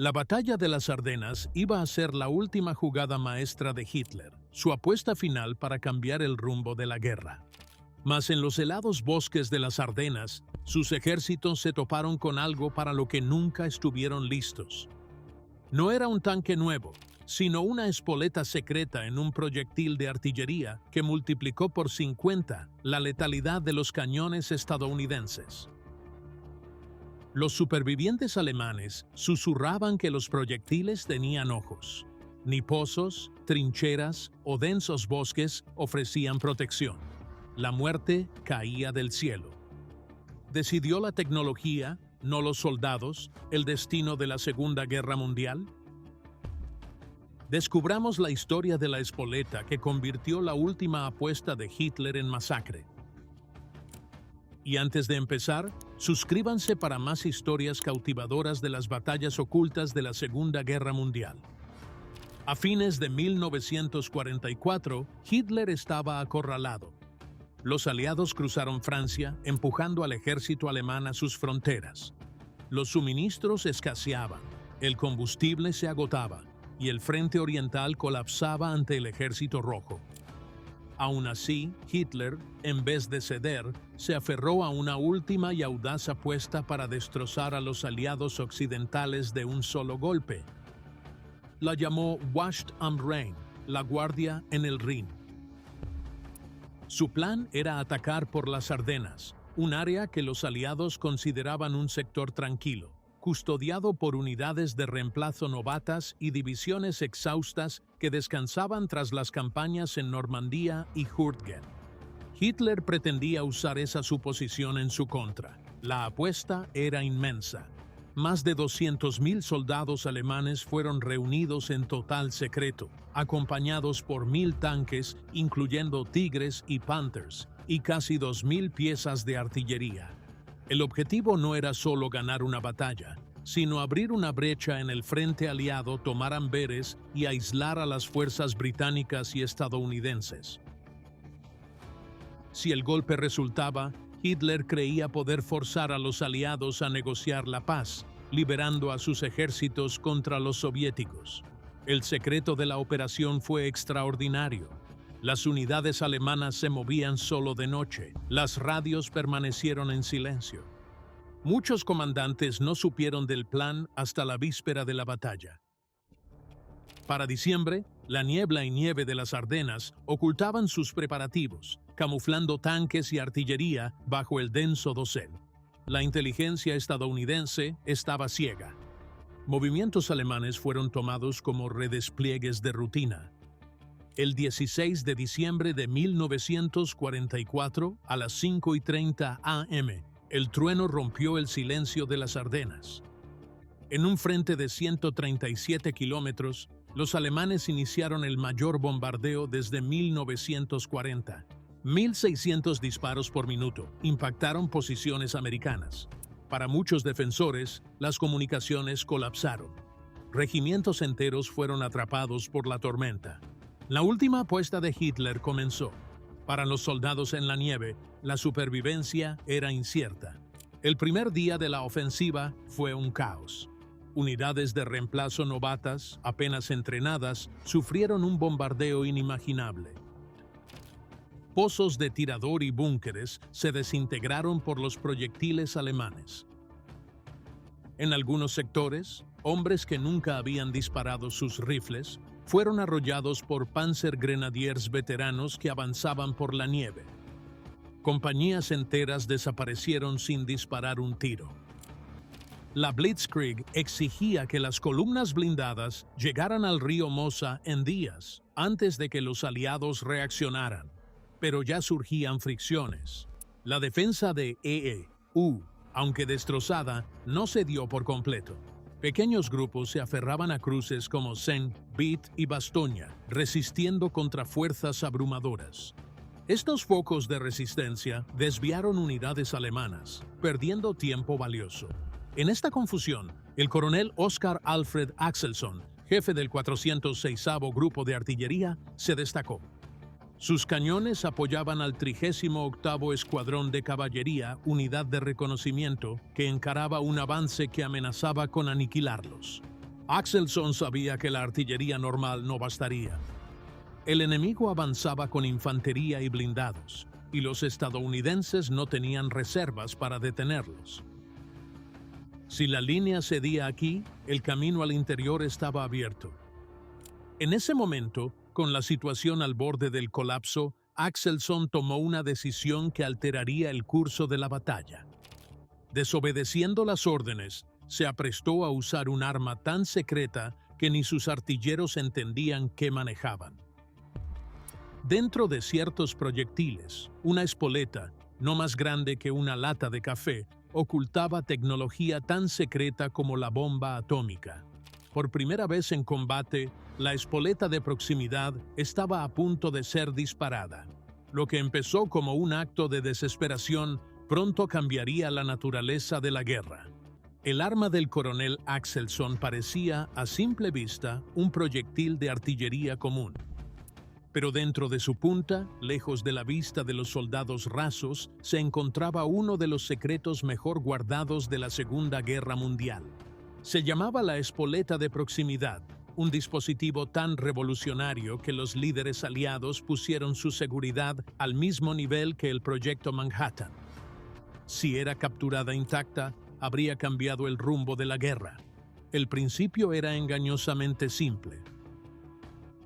La batalla de las Ardenas iba a ser la última jugada maestra de Hitler, su apuesta final para cambiar el rumbo de la guerra. Mas en los helados bosques de las Ardenas, sus ejércitos se toparon con algo para lo que nunca estuvieron listos. No era un tanque nuevo, sino una espoleta secreta en un proyectil de artillería que multiplicó por 50 la letalidad de los cañones estadounidenses. Los supervivientes alemanes susurraban que los proyectiles tenían ojos. Ni pozos, trincheras o densos bosques ofrecían protección. La muerte caía del cielo. ¿Decidió la tecnología, no los soldados, el destino de la Segunda Guerra Mundial? Descubramos la historia de la espoleta que convirtió la última apuesta de Hitler en masacre. Y antes de empezar, suscríbanse para más historias cautivadoras de las batallas ocultas de la Segunda Guerra Mundial. A fines de 1944, Hitler estaba acorralado. Los aliados cruzaron Francia, empujando al ejército alemán a sus fronteras. Los suministros escaseaban, el combustible se agotaba y el frente oriental colapsaba ante el ejército rojo. Aún así, Hitler, en vez de ceder, se aferró a una última y audaz apuesta para destrozar a los aliados occidentales de un solo golpe. La llamó Wacht am Rhein, la guardia en el Rin. Su plan era atacar por las Ardenas, un área que los aliados consideraban un sector tranquilo, custodiado por unidades de reemplazo novatas y divisiones exhaustas que descansaban tras las campañas en Normandía y Hürtgen. Hitler pretendía usar esa suposición en su contra. La apuesta era inmensa. Más de 200.000 soldados alemanes fueron reunidos en total secreto, acompañados por 1.000 tanques, incluyendo Tigres y Panthers, y casi 2.000 piezas de artillería. El objetivo no era solo ganar una batalla, sino abrir una brecha en el frente aliado, tomar Amberes y aislar a las fuerzas británicas y estadounidenses. Si el golpe resultaba, Hitler creía poder forzar a los aliados a negociar la paz, liberando a sus ejércitos contra los soviéticos. El secreto de la operación fue extraordinario. Las unidades alemanas se movían solo de noche. Las radios permanecieron en silencio. Muchos comandantes no supieron del plan hasta la víspera de la batalla. Para diciembre, la niebla y nieve de las Ardenas ocultaban sus preparativos, camuflando tanques y artillería bajo el denso dosel. La inteligencia estadounidense estaba ciega. Movimientos alemanes fueron tomados como redespliegues de rutina. El 16 de diciembre de 1944, a las 5:30 am, el trueno rompió el silencio de las Ardenas. En un frente de 137 kilómetros, los alemanes iniciaron el mayor bombardeo desde 1940. 1.600 disparos por minuto impactaron posiciones americanas. Para muchos defensores, las comunicaciones colapsaron. Regimientos enteros fueron atrapados por la tormenta. La última apuesta de Hitler comenzó. Para los soldados en la nieve, la supervivencia era incierta. El primer día de la ofensiva fue un caos. Unidades de reemplazo novatas, apenas entrenadas, sufrieron un bombardeo inimaginable. Pozos de tirador y búnkeres se desintegraron por los proyectiles alemanes. En algunos sectores, hombres que nunca habían disparado sus rifles fueron arrollados por Panzergrenadiers veteranos que avanzaban por la nieve. Compañías enteras desaparecieron sin disparar un tiro. La Blitzkrieg exigía que las columnas blindadas llegaran al río Mosa en días antes de que los aliados reaccionaran, pero ya surgían fricciones. La defensa de EU, aunque destrozada, no se dio por completo. Pequeños grupos se aferraban a cruces como Sen, Bit y Bastoña, resistiendo contra fuerzas abrumadoras. Estos focos de resistencia desviaron unidades alemanas, perdiendo tiempo valioso. En esta confusión, el coronel Oskar Alfred Axelsson, jefe del 406º Grupo de Artillería, se destacó. Sus cañones apoyaban al 38º Escuadrón de Caballería, unidad de reconocimiento, que encaraba un avance que amenazaba con aniquilarlos. Axelson sabía que la artillería normal no bastaría. El enemigo avanzaba con infantería y blindados, y los estadounidenses no tenían reservas para detenerlos. Si la línea cedía aquí, el camino al interior estaba abierto. En ese momento, con la situación al borde del colapso, Axelson tomó una decisión que alteraría el curso de la batalla. Desobedeciendo las órdenes, se aprestó a usar un arma tan secreta que ni sus artilleros entendían qué manejaban. Dentro de ciertos proyectiles, una espoleta, no más grande que una lata de café, ocultaba tecnología tan secreta como la bomba atómica. Por primera vez en combate, la espoleta de proximidad estaba a punto de ser disparada. Lo que empezó como un acto de desesperación pronto cambiaría la naturaleza de la guerra. El arma del coronel Axelson parecía, a simple vista, un proyectil de artillería común. Pero dentro de su punta, lejos de la vista de los soldados rasos, se encontraba uno de los secretos mejor guardados de la Segunda Guerra Mundial. Se llamaba la espoleta de proximidad, un dispositivo tan revolucionario que los líderes aliados pusieron su seguridad al mismo nivel que el Proyecto Manhattan. Si era capturada intacta, habría cambiado el rumbo de la guerra. El principio era engañosamente simple.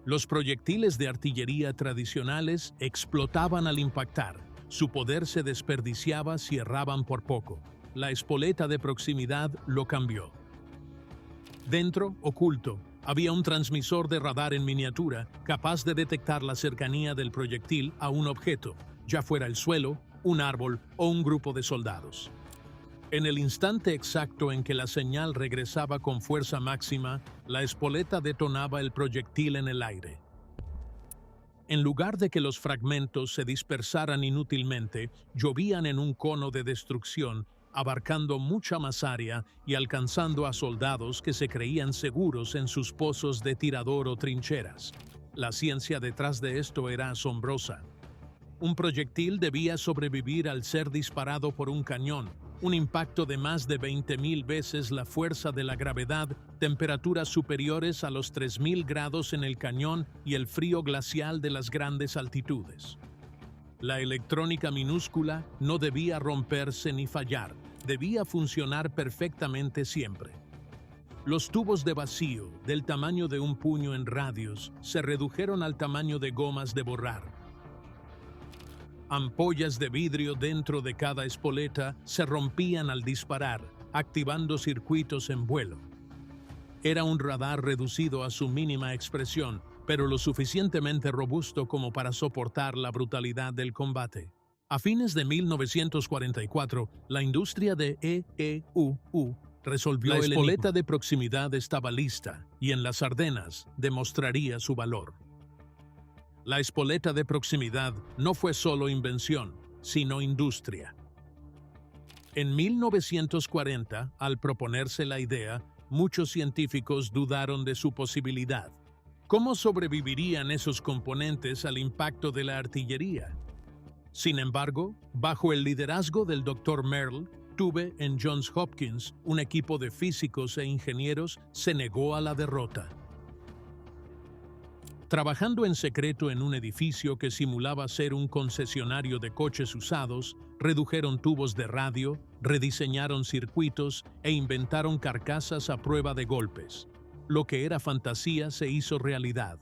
Los proyectiles de artillería tradicionales explotaban al impactar. Su poder se desperdiciaba si erraban por poco. La espoleta de proximidad lo cambió. Dentro, oculto, había un transmisor de radar en miniatura capaz de detectar la cercanía del proyectil a un objeto, ya fuera el suelo, un árbol o un grupo de soldados. En el instante exacto en que la señal regresaba con fuerza máxima, la espoleta detonaba el proyectil en el aire. En lugar de que los fragmentos se dispersaran inútilmente, llovían en un cono de destrucción, abarcando mucha más área y alcanzando a soldados que se creían seguros en sus pozos de tirador o trincheras. La ciencia detrás de esto era asombrosa. Un proyectil debía sobrevivir al ser disparado por un cañón, un impacto de más de 20.000 veces la fuerza de la gravedad, temperaturas superiores a los 3.000 grados en el cañón y el frío glacial de las grandes altitudes. La electrónica minúscula no debía romperse ni fallar, debía funcionar perfectamente siempre. Los tubos de vacío, del tamaño de un puño en radios, se redujeron al tamaño de gomas de borrar. Ampollas de vidrio dentro de cada espoleta se rompían al disparar, activando circuitos en vuelo. Era un radar reducido a su mínima expresión, pero lo suficientemente robusto como para soportar la brutalidad del combate. A fines de 1944, la industria de EEUU resolvió la espoleta de proximidad estaba lista y en las Ardenas demostraría su valor. La espoleta de proximidad no fue solo invención, sino industria. En 1940, al proponerse la idea, muchos científicos dudaron de su posibilidad. ¿Cómo sobrevivirían esos componentes al impacto de la artillería? Sin embargo, bajo el liderazgo del Dr. Merle, Tube en Johns Hopkins, un equipo de físicos e ingenieros se negó a la derrota. Trabajando en secreto en un edificio que simulaba ser un concesionario de coches usados, redujeron tubos de radio, rediseñaron circuitos e inventaron carcasas a prueba de golpes. Lo que era fantasía se hizo realidad,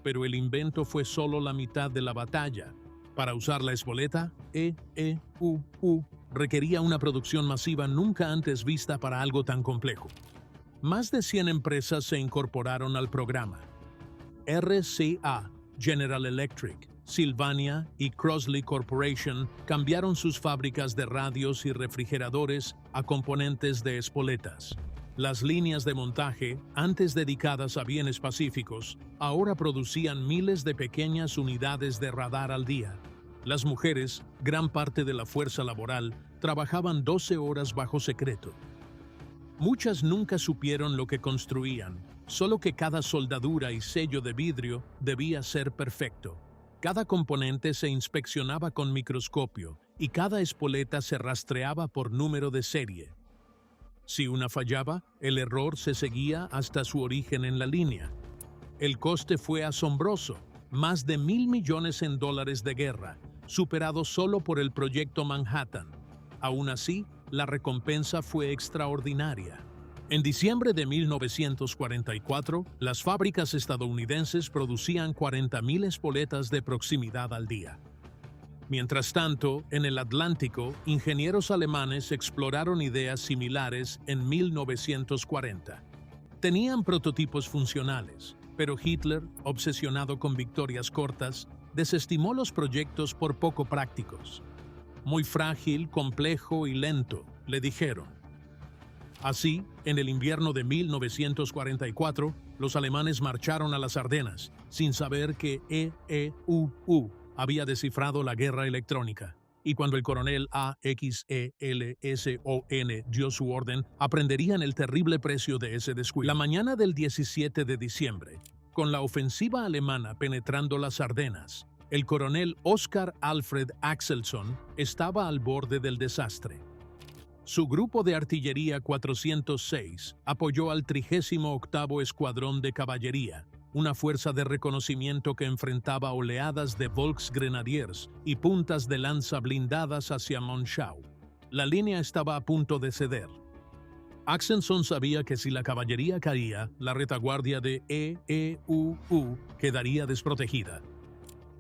pero el invento fue solo la mitad de la batalla. Para usar la espoleta, EEUU requería una producción masiva nunca antes vista para algo tan complejo. Más de 100 empresas se incorporaron al programa. RCA, General Electric, Sylvania y Crosley Corporation cambiaron sus fábricas de radios y refrigeradores a componentes de espoletas. Las líneas de montaje, antes dedicadas a bienes pacíficos, ahora producían miles de pequeñas unidades de radar al día. Las mujeres, gran parte de la fuerza laboral, trabajaban 12 horas bajo secreto. Muchas nunca supieron lo que construían, solo que cada soldadura y sello de vidrio debía ser perfecto. Cada componente se inspeccionaba con microscopio y cada espoleta se rastreaba por número de serie. Si una fallaba, el error se seguía hasta su origen en la línea. El coste fue asombroso, más de $1.000 millones de guerra, superado solo por el proyecto Manhattan. Aún así, la recompensa fue extraordinaria. En diciembre de 1944, las fábricas estadounidenses producían 40.000 espoletas de proximidad al día. Mientras tanto, en el Atlántico, ingenieros alemanes exploraron ideas similares en 1940. Tenían prototipos funcionales, pero Hitler, obsesionado con victorias cortas, desestimó los proyectos por poco prácticos. Muy frágil, complejo y lento, le dijeron. Así, en el invierno de 1944, los alemanes marcharon a las Ardenas, sin saber que EEUU había descifrado la guerra electrónica. Y cuando el coronel AXELSON dio su orden, aprenderían el terrible precio de ese descuido. La mañana del 17 de diciembre, con la ofensiva alemana penetrando las Ardenas, el coronel Oskar Alfred Axelson estaba al borde del desastre. Su grupo de artillería 406 apoyó al 38º Escuadrón de Caballería, una fuerza de reconocimiento que enfrentaba oleadas de Volksgrenadiers y puntas de lanza blindadas hacia Monschau. La línea estaba a punto de ceder. Axelson sabía que si la caballería caía, la retaguardia de EEUU quedaría desprotegida.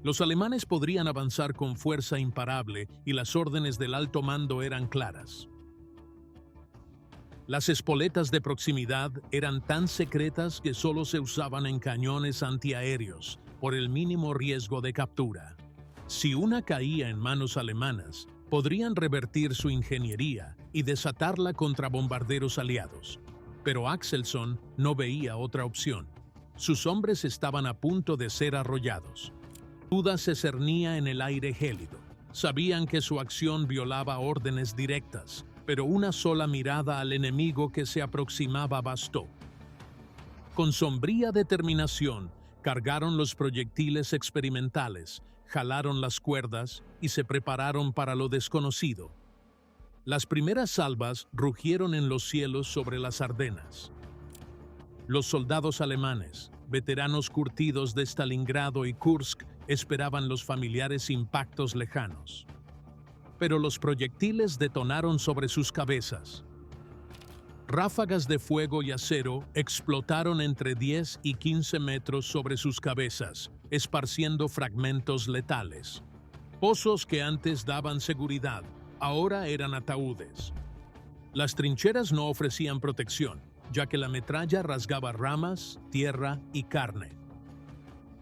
Los alemanes podrían avanzar con fuerza imparable y las órdenes del alto mando eran claras. Las espoletas de proximidad eran tan secretas que solo se usaban en cañones antiaéreos, por el mínimo riesgo de captura. Si una caía en manos alemanas, podrían revertir su ingeniería y desatarla contra bombarderos aliados. Pero Axelson no veía otra opción. Sus hombres estaban a punto de ser arrollados. Duda se cernía en el aire gélido. Sabían que su acción violaba órdenes directas, pero una sola mirada al enemigo que se aproximaba bastó. Con sombría determinación, cargaron los proyectiles experimentales, jalaron las cuerdas y se prepararon para lo desconocido. Las primeras salvas rugieron en los cielos sobre las Ardenas. Los soldados alemanes, veteranos curtidos de Stalingrado y Kursk, esperaban los familiares impactos lejanos. Pero los proyectiles detonaron sobre sus cabezas. Ráfagas de fuego y acero explotaron entre 10 y 15 metros sobre sus cabezas, esparciendo fragmentos letales. Pozos que antes daban seguridad, ahora eran ataúdes. Las trincheras no ofrecían protección, ya que la metralla rasgaba ramas, tierra y carne.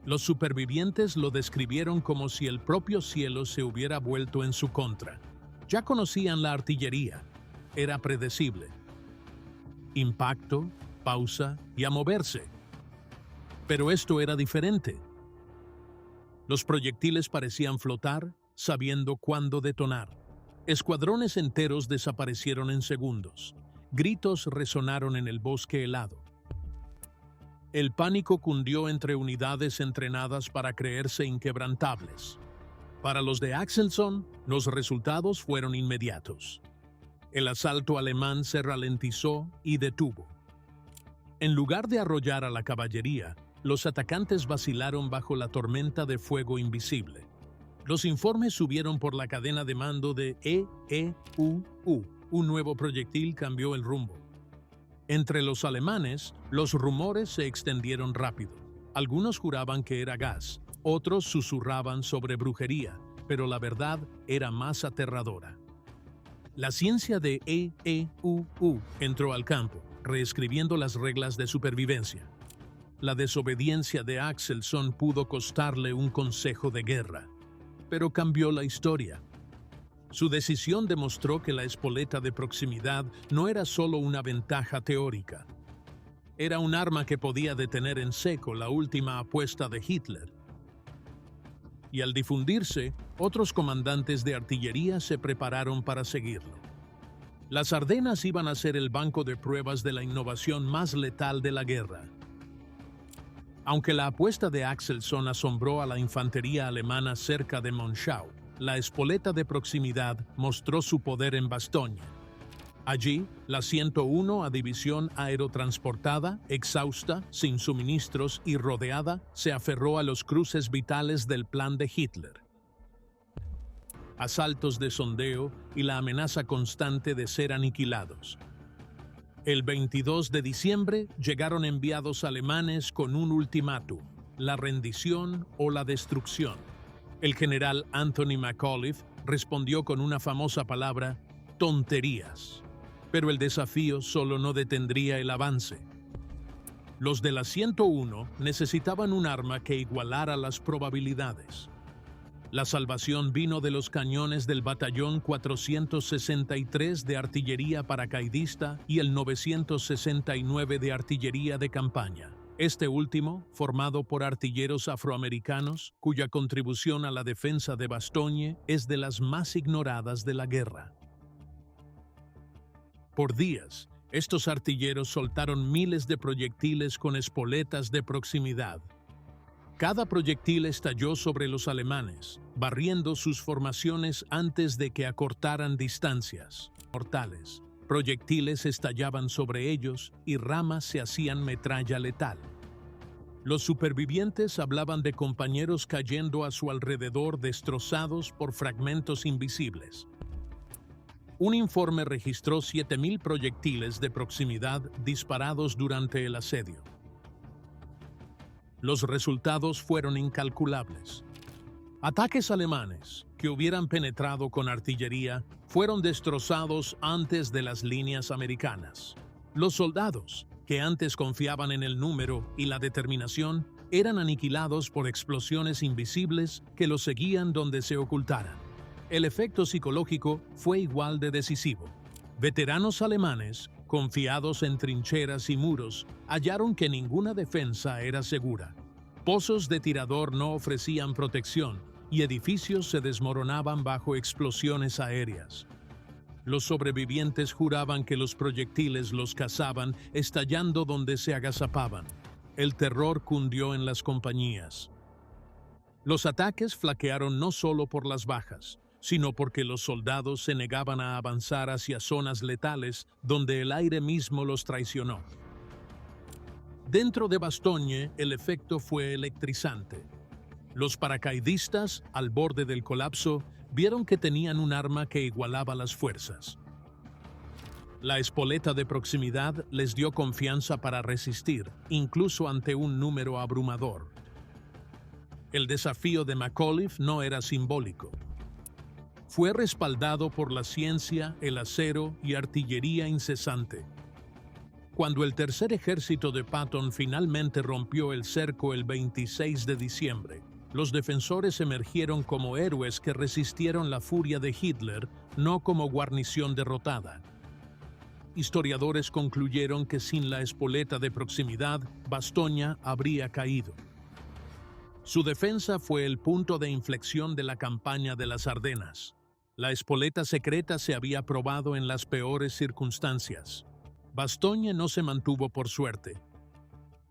Los supervivientes lo describieron como si el propio cielo se hubiera vuelto en su contra. Ya conocían la artillería. Era predecible. Impacto, pausa y a moverse. Pero esto era diferente. Los proyectiles parecían flotar, sabiendo cuándo detonar. Escuadrones enteros desaparecieron en segundos. Gritos resonaron en el bosque helado. El pánico cundió entre unidades entrenadas para creerse inquebrantables. Para los de Axelson, los resultados fueron inmediatos. El asalto alemán se ralentizó y detuvo. En lugar de arrollar a la caballería, los atacantes vacilaron bajo la tormenta de fuego invisible. Los informes subieron por la cadena de mando de EEUU. Un nuevo proyectil cambió el rumbo. Entre los alemanes, los rumores se extendieron rápido. Algunos juraban que era gas, otros susurraban sobre brujería, pero la verdad era más aterradora. La ciencia de EEUU entró al campo, reescribiendo las reglas de supervivencia. La desobediencia de Axelson pudo costarle un consejo de guerra, pero cambió la historia. Su decisión demostró que la espoleta de proximidad no era solo una ventaja teórica. Era un arma que podía detener en seco la última apuesta de Hitler. Y al difundirse, otros comandantes de artillería se prepararon para seguirlo. Las Ardenas iban a ser el banco de pruebas de la innovación más letal de la guerra. Aunque la apuesta de Axelson asombró a la infantería alemana cerca de Monschau, la espoleta de proximidad mostró su poder en Bastoña. Allí, la 101 División Aerotransportada, exhausta, sin suministros y rodeada, se aferró a los cruces vitales del plan de Hitler. Asaltos de sondeo y la amenaza constante de ser aniquilados. El 22 de diciembre llegaron enviados alemanes con un ultimátum: la rendición o la destrucción. El general Anthony McAuliffe respondió con una famosa palabra: tonterías. Pero el desafío solo no detendría el avance. Los de la 101 necesitaban un arma que igualara las probabilidades. La salvación vino de los cañones del Batallón 463 de Artillería Paracaidista y el 969 de Artillería de Campaña. Este último, formado por artilleros afroamericanos, cuya contribución a la defensa de Bastogne es de las más ignoradas de la guerra. Por días, estos artilleros soltaron miles de proyectiles con espoletas de proximidad. Cada proyectil estalló sobre los alemanes, barriendo sus formaciones antes de que acortaran distancias mortales. Proyectiles estallaban sobre ellos y ramas se hacían metralla letal. Los supervivientes hablaban de compañeros cayendo a su alrededor destrozados por fragmentos invisibles. Un informe registró 7.000 proyectiles de proximidad disparados durante el asedio. Los resultados fueron incalculables. Ataques alemanes que hubieran penetrado con artillería fueron destrozados antes de las líneas americanas. Los soldados, que antes confiaban en el número y la determinación, eran aniquilados por explosiones invisibles que los seguían donde se ocultaran. El efecto psicológico fue igual de decisivo. Veteranos alemanes, confiados en trincheras y muros, hallaron que ninguna defensa era segura. Pozos de tirador no ofrecían protección y edificios se desmoronaban bajo explosiones aéreas. Los sobrevivientes juraban que los proyectiles los cazaban, estallando donde se agazapaban. El terror cundió en las compañías. Los ataques flaquearon no solo por las bajas, sino porque los soldados se negaban a avanzar hacia zonas letales donde el aire mismo los traicionó. Dentro de Bastogne, el efecto fue electrizante. Los paracaidistas, al borde del colapso, vieron que tenían un arma que igualaba las fuerzas. La espoleta de proximidad les dio confianza para resistir, incluso ante un número abrumador. El desafío de McAuliffe no era simbólico. Fue respaldado por la ciencia, el acero y artillería incesante. Cuando el tercer ejército de Patton finalmente rompió el cerco el 26 de diciembre, los defensores emergieron como héroes que resistieron la furia de Hitler, no como guarnición derrotada. Historiadores concluyeron que sin la espoleta de proximidad, Bastogne habría caído. Su defensa fue el punto de inflexión de la campaña de las Ardenas. La espoleta secreta se había probado en las peores circunstancias. Bastogne no se mantuvo por suerte.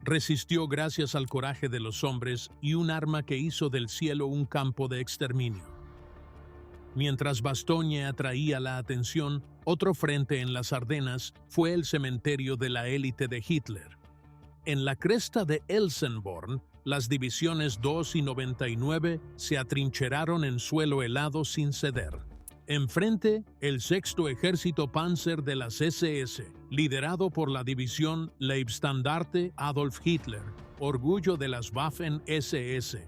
Resistió gracias al coraje de los hombres y un arma que hizo del cielo un campo de exterminio. Mientras Bastogne atraía la atención, otro frente en las Ardenas fue el cementerio de la élite de Hitler. En la cresta de Elsenborn, las divisiones 2 y 99 se atrincheraron en suelo helado sin ceder. Enfrente, el sexto ejército Panzer de las SS, liderado por la división Leibstandarte Adolf Hitler, orgullo de las Waffen-SS.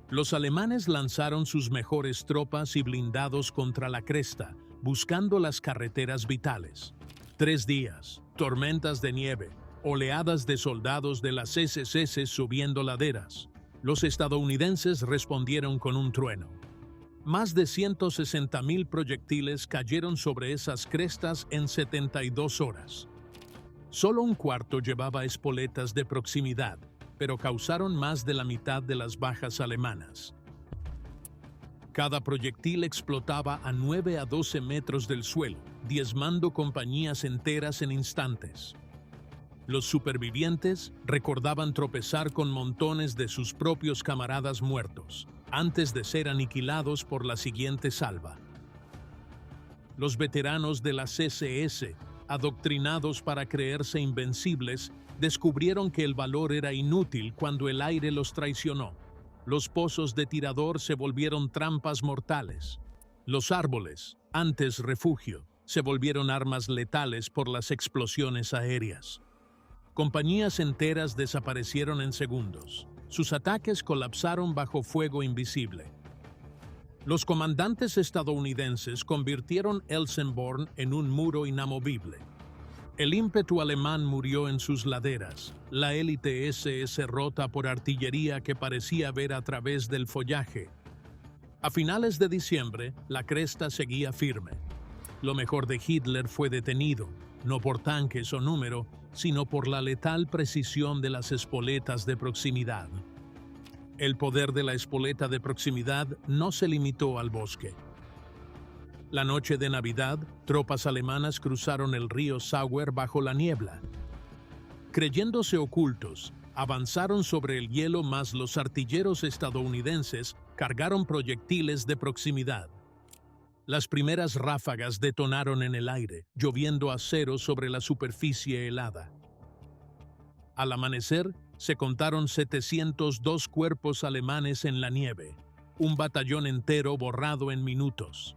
Los alemanes lanzaron sus mejores tropas y blindados contra la cresta, buscando las carreteras vitales. 3 días, tormentas de nieve, oleadas de soldados de las SS subiendo laderas. Los estadounidenses respondieron con un trueno. Más de 160.000 proyectiles cayeron sobre esas crestas en 72 horas. Solo un cuarto llevaba espoletas de proximidad, pero causaron más de la mitad de las bajas alemanas. Cada proyectil explotaba a 9 a 12 metros del suelo, diezmando compañías enteras en instantes. Los supervivientes recordaban tropezar con montones de sus propios camaradas muertos, antes de ser aniquilados por la siguiente salva. Los veteranos de las SS adoctrinados para creerse invencibles, descubrieron que el valor era inútil cuando el aire los traicionó. Los pozos de tirador se volvieron trampas mortales. Los árboles, antes refugio, se volvieron armas letales por las explosiones aéreas. Compañías enteras desaparecieron en segundos. Sus ataques colapsaron bajo fuego invisible. Los comandantes estadounidenses convirtieron Elsenborn en un muro inamovible. El ímpetu alemán murió en sus laderas. La élite SS rota por artillería que parecía ver a través del follaje. A finales de diciembre, la cresta seguía firme. Lo mejor de Hitler fue detenido, no por tanques o número, sino por la letal precisión de las espoletas de proximidad. El poder de la espoleta de proximidad no se limitó al bosque. La noche de Navidad, tropas alemanas cruzaron el río Sauer bajo la niebla. Creyéndose ocultos, avanzaron sobre el hielo, mas los artilleros estadounidenses cargaron proyectiles de proximidad. Las primeras ráfagas detonaron en el aire, lloviendo acero sobre la superficie helada. Al amanecer, se contaron 702 cuerpos alemanes en la nieve, un batallón entero borrado en minutos.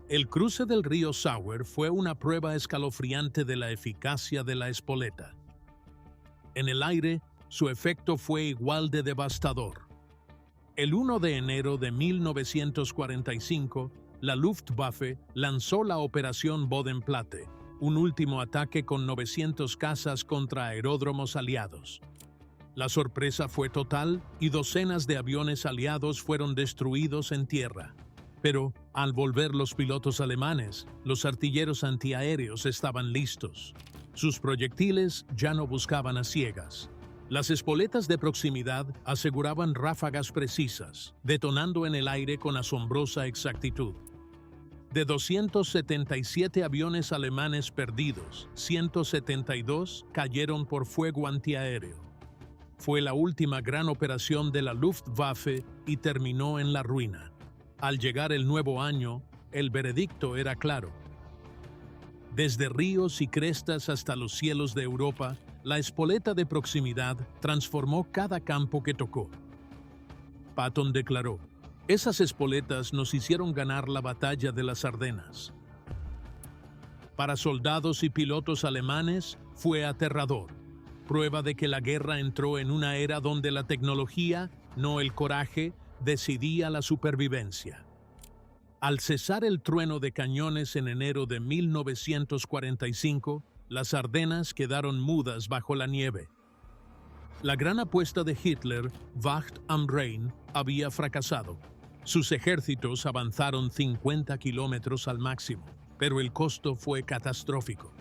El cruce del río Sauer fue una prueba escalofriante de la eficacia de la espoleta. En el aire, su efecto fue igual de devastador. El 1 de enero de 1945, la Luftwaffe lanzó la Operación Bodenplatte, un último ataque con 900 cazas contra aeródromos aliados. La sorpresa fue total y docenas de aviones aliados fueron destruidos en tierra. Pero, al volver los pilotos alemanes, los artilleros antiaéreos estaban listos. Sus proyectiles ya no buscaban a ciegas. Las espoletas de proximidad aseguraban ráfagas precisas, detonando en el aire con asombrosa exactitud. De 277 aviones alemanes perdidos, 172 cayeron por fuego antiaéreo. Fue la última gran operación de la Luftwaffe y terminó en la ruina. Al llegar el nuevo año, el veredicto era claro. Desde ríos y crestas hasta los cielos de Europa, la espoleta de proximidad transformó cada campo que tocó. Patton declaró: "Esas espoletas nos hicieron ganar la batalla de las Ardenas". Para soldados y pilotos alemanes fue aterrador, prueba de que la guerra entró en una era donde la tecnología, no el coraje, decidía la supervivencia. Al cesar el trueno de cañones en enero de 1945, las Ardenas quedaron mudas bajo la nieve. La gran apuesta de Hitler, Wacht am Rhein, había fracasado. Sus ejércitos avanzaron 50 kilómetros al máximo, pero el costo fue catastrófico.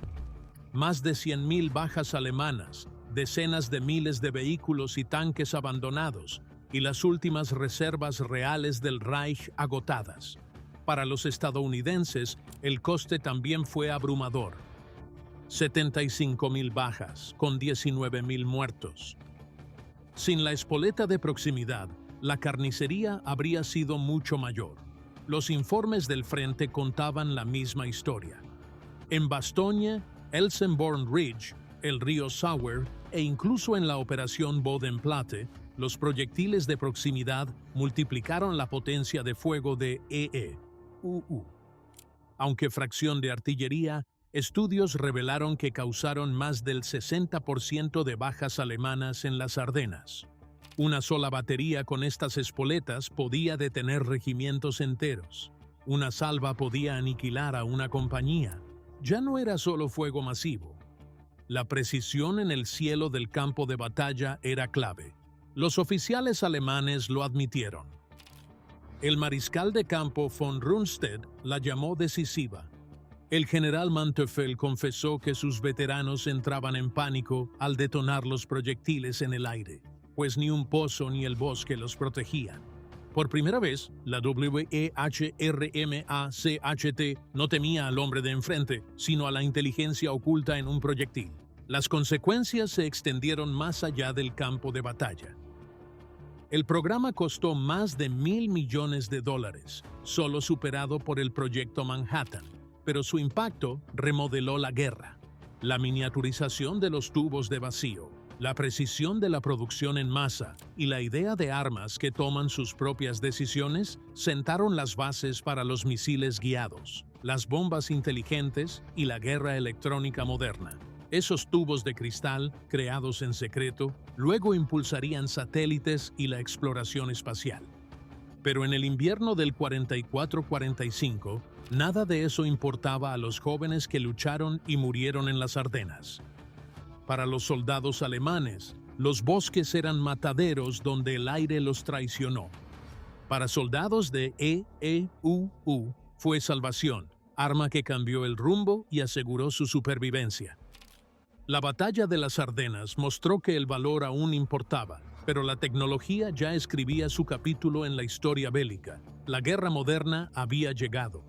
Más de 100.000 bajas alemanas, decenas de miles de vehículos y tanques abandonados, y las últimas reservas reales del Reich agotadas. Para los estadounidenses, el coste también fue abrumador. 75.000 bajas, con 19.000 muertos. Sin la espoleta de proximidad, la carnicería habría sido mucho mayor. Los informes del frente contaban la misma historia. En Bastogne, Elsenborn Ridge, el río Sauer e incluso en la Operación Bodenplatte, los proyectiles de proximidad multiplicaron la potencia de fuego de EE-UU. Aunque fracción de artillería, estudios revelaron que causaron más del 60% de bajas alemanas en las Ardenas. Una sola batería con estas espoletas podía detener regimientos enteros. Una salva podía aniquilar a una compañía. Ya no era solo fuego masivo. La precisión en el cielo del campo de batalla era clave. Los oficiales alemanes lo admitieron. El mariscal de campo von Rundstedt la llamó decisiva. El general Manteuffel confesó que sus veteranos entraban en pánico al detonar los proyectiles en el aire, pues ni un pozo ni el bosque los protegían. Por primera vez, la WEHRMACHT no temía al hombre de enfrente, sino a la inteligencia oculta en un proyectil. Las consecuencias se extendieron más allá del campo de batalla. El programa costó más de $1.000 millones, solo superado por el Proyecto Manhattan. pero su impacto remodeló la guerra. La miniaturización de los tubos de vacío, la precisión de la producción en masa y la idea de armas que toman sus propias decisiones sentaron las bases para los misiles guiados, las bombas inteligentes y la guerra electrónica moderna. Esos tubos de cristal, creados en secreto, luego impulsarían satélites y la exploración espacial. Pero en el invierno del 44-45, nada de eso importaba a los jóvenes que lucharon y murieron en las Ardenas. Para los soldados alemanes, los bosques eran mataderos donde el aire los traicionó. Para soldados de EEUU fue salvación, arma que cambió el rumbo y aseguró su supervivencia. La batalla de las Ardenas mostró que el valor aún importaba, pero la tecnología ya escribía su capítulo en la historia bélica. La guerra moderna había llegado.